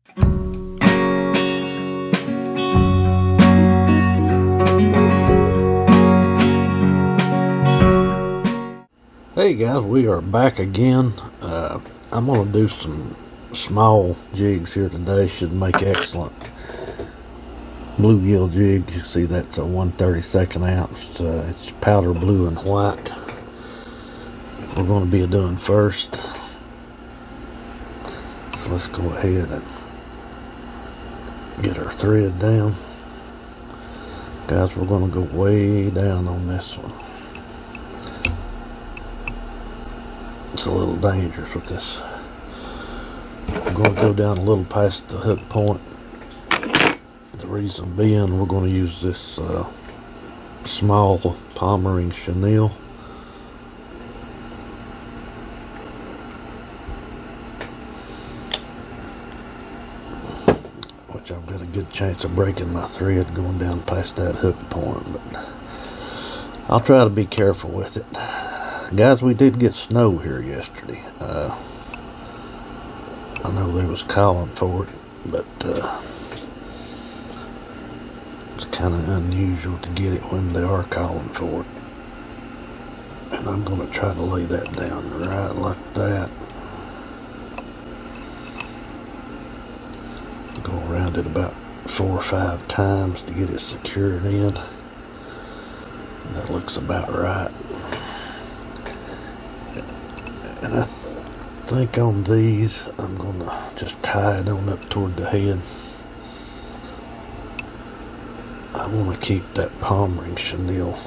Hey guys, we are back again. I'm going to do some small jigs here today. Should make excellent bluegill jig. You see that's a 1/32 ounce. It's powder blue and white. We're going to be doing first. So let's go ahead and get our thread down. Guys, we're going to go way down on this one. It's a little dangerous with this. We're going to go down a little past the hook point. The reason being, we're going to use this small Palmering Chenille. Which I've got a good chance of breaking my thread going down past that hook point, but I'll try to be careful with it. Guys, we did get snow here yesterday. I know they was calling for it, but it's kind of unusual to get it when they are calling for it. And I'm going to try to lay that down right like that. Go around it about 4 or 5 times to get it secured in. That looks about right. And I think on these, I'm going to just tie it on up toward the head. I want to keep that Palmering Chenille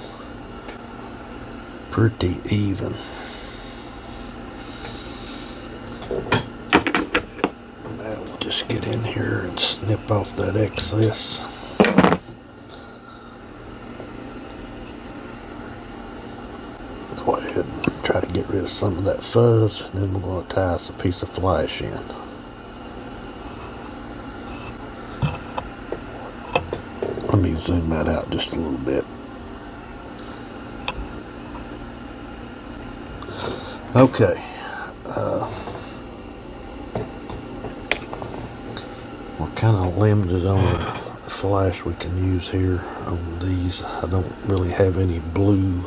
pretty even. Now we'll just get in here and snip off that excess. Go ahead and try to get rid of some of that fuzz, and then we're going to tie us a piece of flash in. Let me zoom that out just a little bit. Okay. We're kind of limited on the flash we can use here on these. I don't really have any blue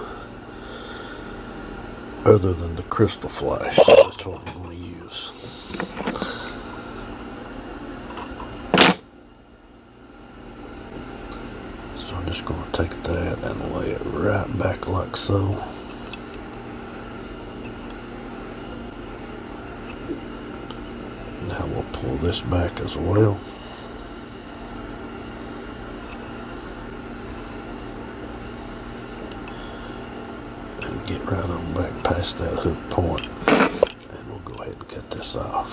other than the crystal flash. So that's what I'm going to use. So I'm just going to take that and lay it right back like so. Now we'll pull this back as well. Get right on back past that hook point, and we'll go ahead and cut this off.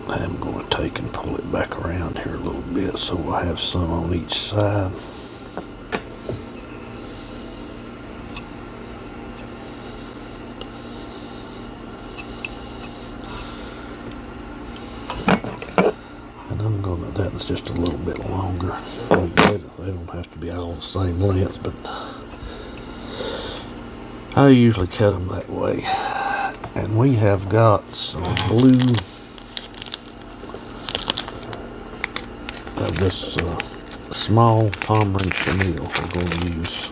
I'm going to take and pull it back around here a little bit so we'll have some on each side. And I'm going to, that's just a little bit longer. They don't have to be all the same length, but I usually cut them that way. And we have got some blue of this small Palmering Chenille we're going to use.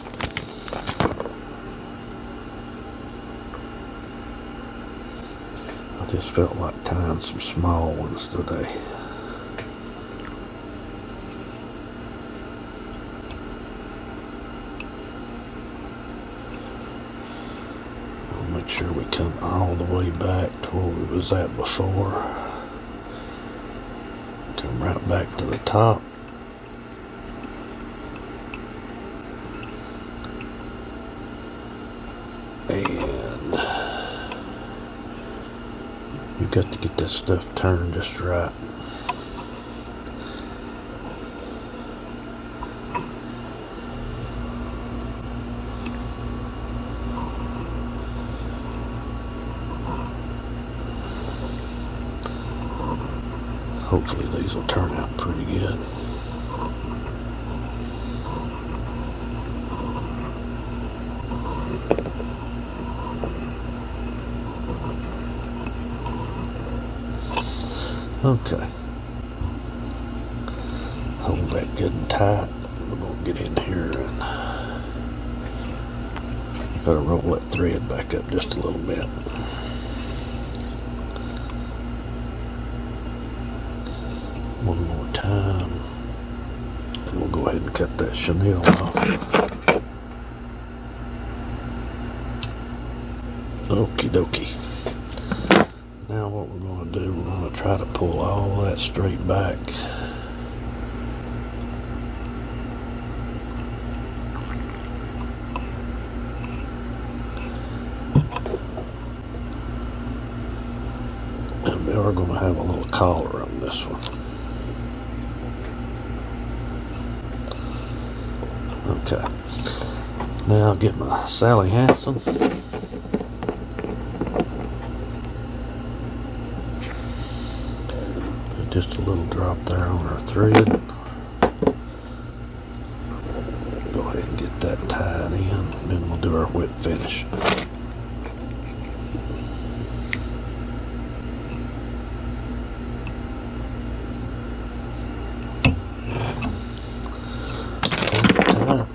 I just felt like tying some small ones today. Make sure we come all the way back to where we was at before. Come right back to the top. And you've got to get this stuff turned just right. Hopefully these will turn out pretty good. Okay. Hold that good and tight. We're going to get in here and gotta roll that thread back up just a little bit. One more time. And we'll go ahead and cut that chenille off. Okie dokie. Now what we're going to do, we're going to try to pull all that straight back. And we are going to have a little collar on this one. Okay. Now I'll get my Sally Hansen. Just a little drop there on our thread. Go ahead and get that tied in, and then we'll do our whip finish.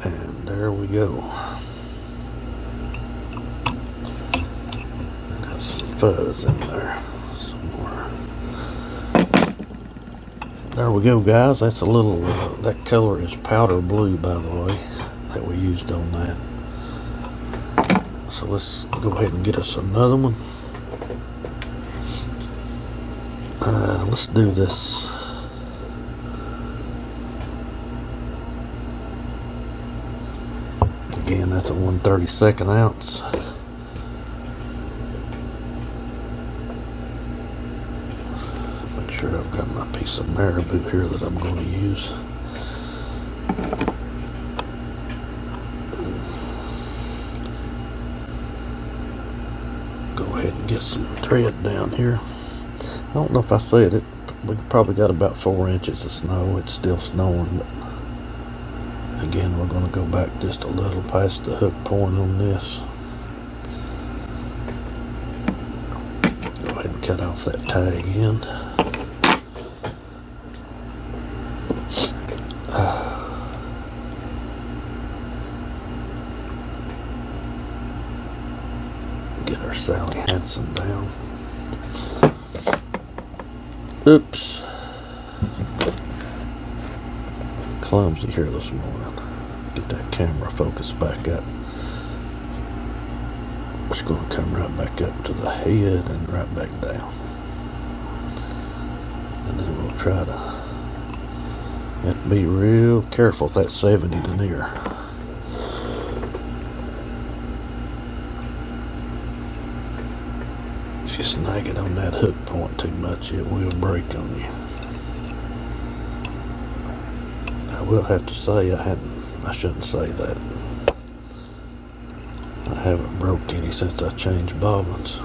And there we go. Got some fuzz in there. There we go, guys. That's a little, that color is powder blue, by the way, that we used on that. So let's go ahead and get us another one. Let's do this. Again, that's a 1/32 ounce. I've got my piece of marabou here that I'm going to use. Go ahead and get some thread down here. I don't know if I said it. We've probably got about 4 inches of snow. It's still snowing, but again, we're going to go back just a little past the hook point on this. Go ahead and cut off that tag end. Get our Sally Hansen down. Oops. Clumsy here this morning. Get that camera focused back up. Just going to come right back up to the head and right back down. And then we'll try to have to be real careful with that 70 denier. If you snag it on that hook point too much, it will break on you. I will have to say I shouldn't say that. I haven't broke any since I changed bobbins.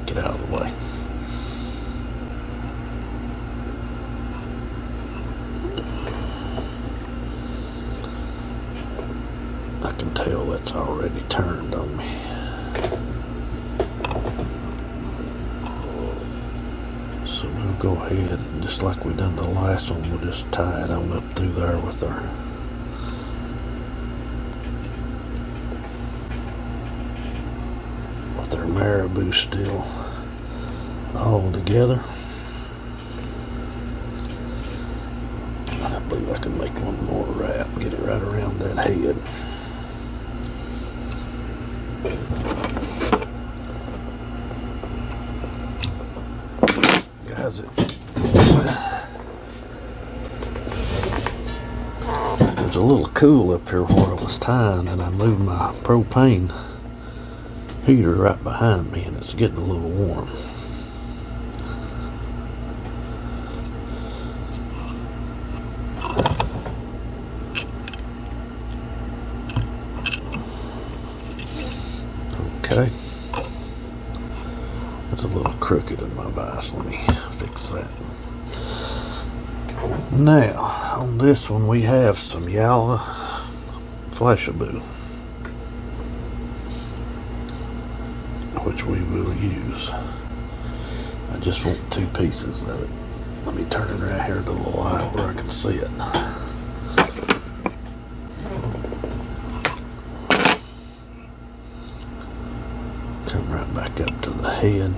Get out of the way. I can tell that's already turned on me. So we'll go ahead and just like we done the last one, we'll just tie it on up through there with our marabou still all together. I believe I can make one more wrap, get it right around that head. Guys, it was a little cool up here where I was tying, and I moved my propane heater right behind me, and it's getting a little warm. Okay. It's a little crooked in my vise. Let me fix that. Now, on this one we have some yellow flashaboo, which we will use. I just want 2 pieces of it. Let me turn it right here to the light where I can see it. Come right back up to the head.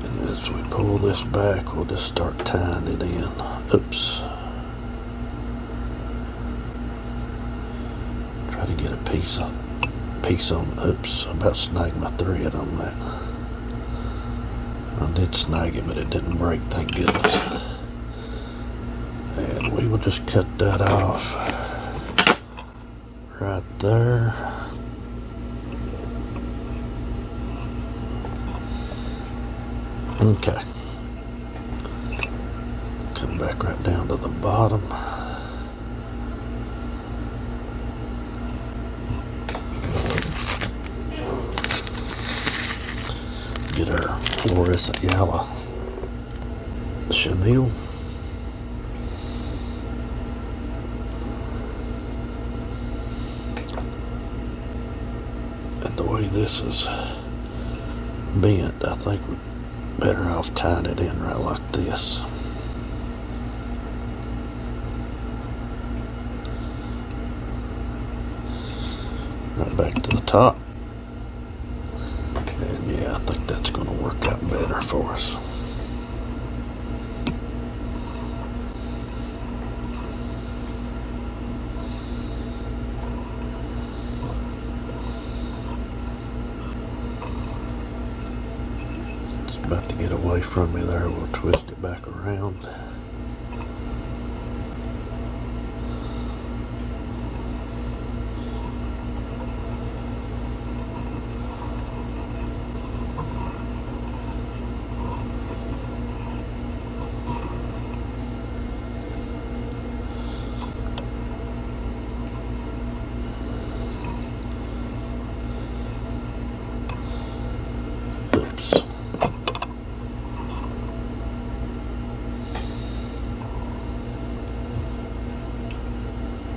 And as we pull this back, we'll just start tying it in. Oops. Try to get a piece on. Oops, I about snagged my thread on that. I did snag it, but it didn't break, thank goodness. And we will just cut that off right there. Okay. Come back right down to the bottom. Get our fluorescent yellow chenille. And the way this is bent, I think we're better off tying it in right like this. Right back to the top. And yeah, I think that's going to work out better for us. It's about to get away from me there. We'll twist it back around.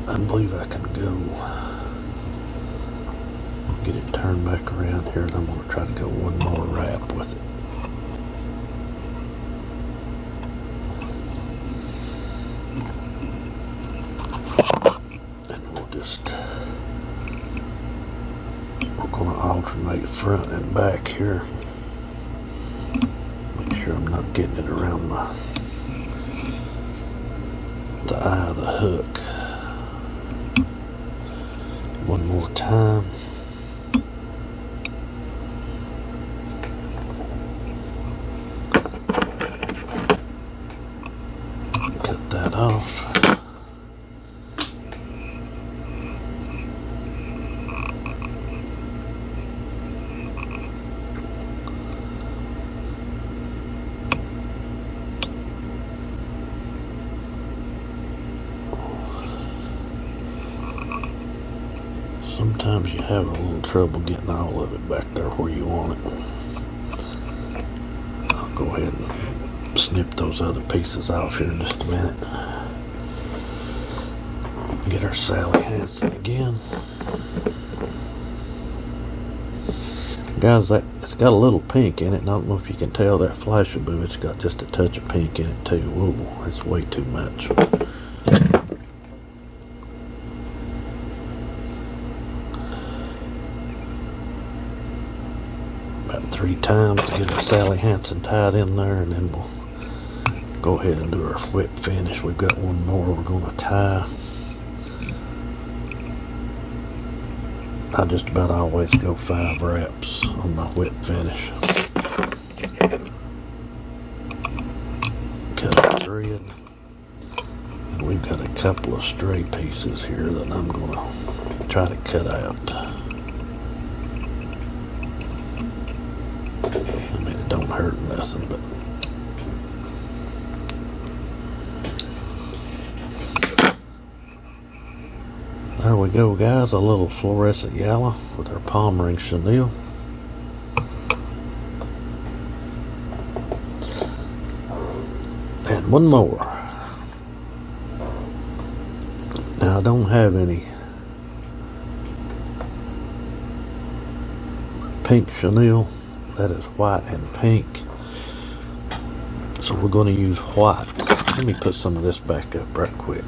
I believe I can go get it turned back around here, and I'm going to try to go one more wrap with it. And we're going to alternate front and back here. Make sure I'm not getting it around the eye of the hook. One more time. Cut that off. Sometimes you have a little trouble getting all of it back there where you want it. I'll go ahead and snip those other pieces off here in just a minute. Get our Sally Hansen again. Guys, it's got a little pink in it, and I don't know if you can tell that Flashaboo, it's got just a touch of pink in it too. Whoa, it's way too much. About 3 times to get our Sally Hansen tied in there, and then we'll go ahead and do our whip finish. We've got one more we're going to tie. I just about always go 5 wraps on my whip finish. Cut the thread. And we've got a couple of stray pieces here that I'm going to try to cut out. I mean, it don't hurt nothing, but there we go, guys, a little fluorescent yellow with our Palmering chenille. And one more. Now, I don't have any pink chenille. That is white and pink. So we're going to use white. Let me put some of this back up right quick.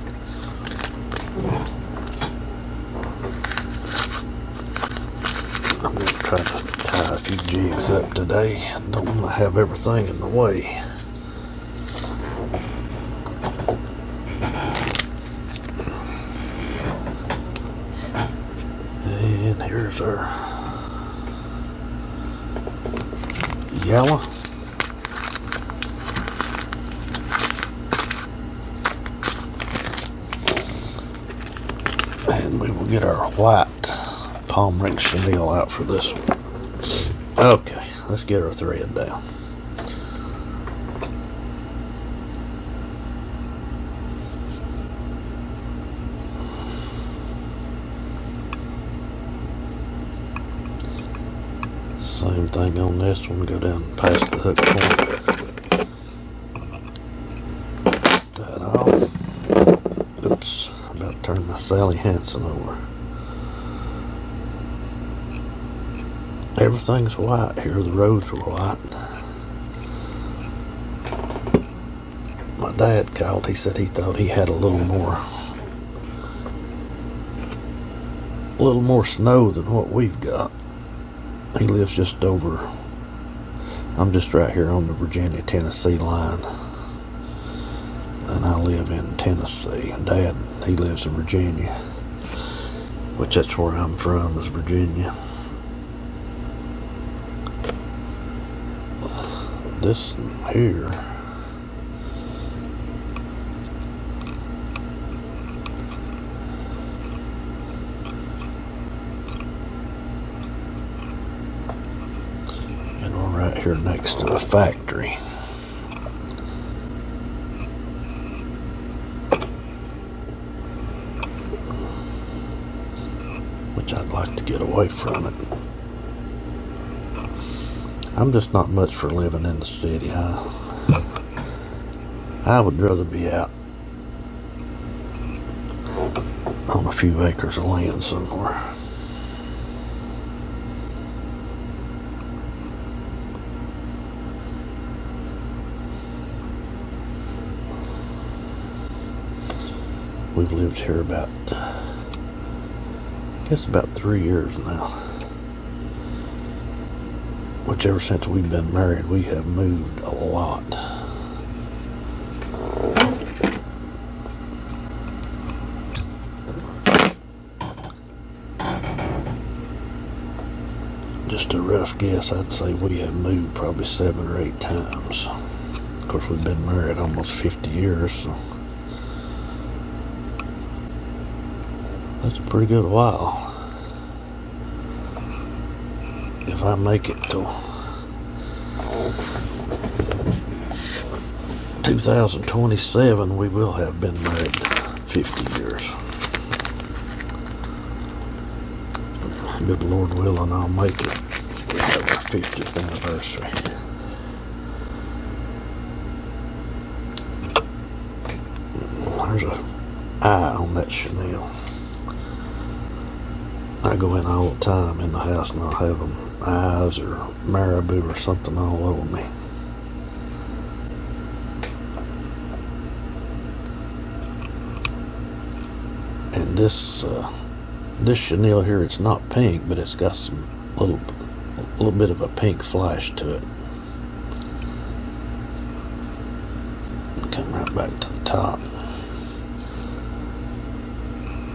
I'm going to try to tie a few jigs up today. Don't want to have everything in the way. And here's our yellow. And we will get our white Palmering chenille out for this one. Okay, let's get our thread down. Same thing on this one, go down past the hook point. That off. Oops, about to turn my Sally Hansen over. Everything's white here, the roads are white. My dad called, he said he thought he had a little more snow than what we've got. He lives just over, I'm just right here on the Virginia-Tennessee line. And I live in Tennessee. Dad, he lives in Virginia, which that's where I'm from, is Virginia. This here, and we're right here next to the factory. Which I'd like to get away from it. I'm just not much for living in the city. I would rather be out on a few acres of land somewhere. We've lived here about, I guess about 3 years now. Which ever since we've been married, we have moved a lot. Just a rough guess, I'd say we have moved probably 7 or 8 times. Of course, we've been married almost 50 years, so that's a pretty good while. If I make it till 2027, we will have been married 50 years. Good Lord willing, I'll make it. We have our 50th anniversary. There's an eye on that chenille. I go in all the time in the house and I'll have them eyes or marabou or something all over me. And this chenille here, it's not pink, but it's got some little bit of a pink flash to it. Come right back to the top.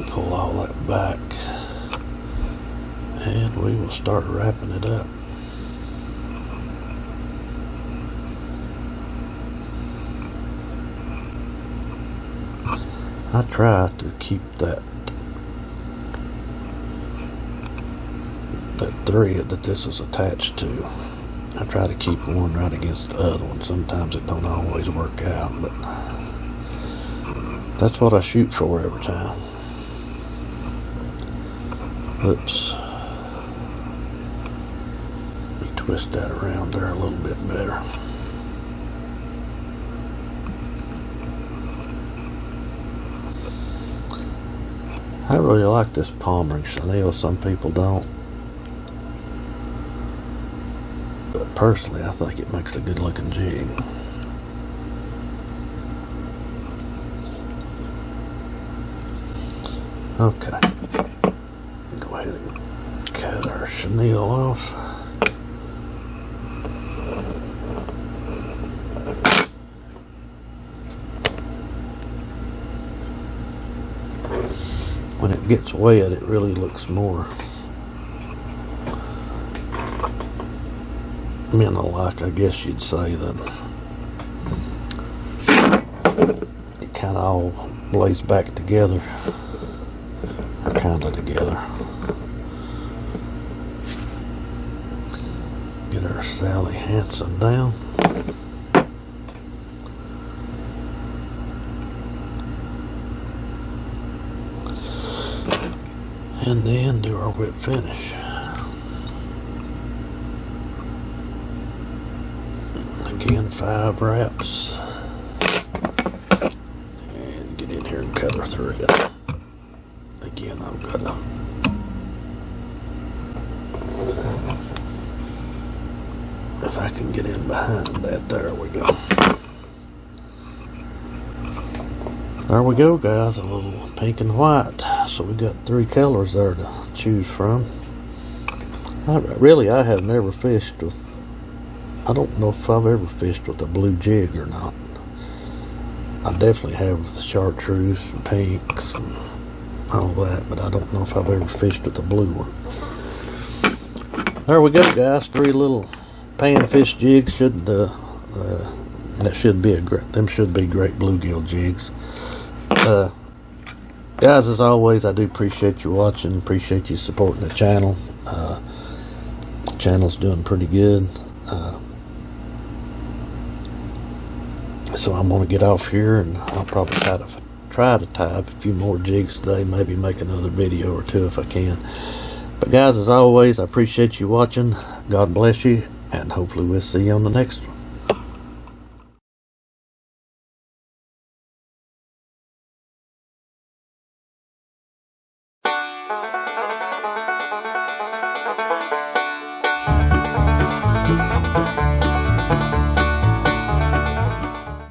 Pull all that back. And we will start wrapping it up. I try to keep that thread that this is attached to. I try to keep one right against the other one. Sometimes it don't always work out, but that's what I shoot for every time. Oops. Twist that around there a little bit better. I really like this Palmering chenille. Some people don't. personally, I think it makes a good looking jig. Okay, go ahead and cut our chenille off. When it gets wet, it really looks more mineral-like, I guess you'd say. That it kind of all lays back together, or kind of together. Get our Sally Hansen down. And then do our whip finish. Again, 5 wraps. And get in here and cut our thread. Again, I've got to if I can get in behind that, there we go. There we go, guys, a little pink and white. So we got 3 colors there to choose from. I have never fished with, I don't know if I've ever fished with a blue jig or not. I definitely have with the chartreuse and pinks and all that, but I don't know if I've ever fished with the blue one. There we go, guys, 3 little panfish jigs. That should be them should be great bluegill jigs. Guys, as always, I do appreciate you watching, appreciate you supporting the channel. The channel's doing pretty good. So I'm going to get off here, and I'll probably try to tie up a few more jigs today, maybe make another video or 2 if I can. But guys, as always, I appreciate you watching. God bless you, and hopefully we'll see you on the next one.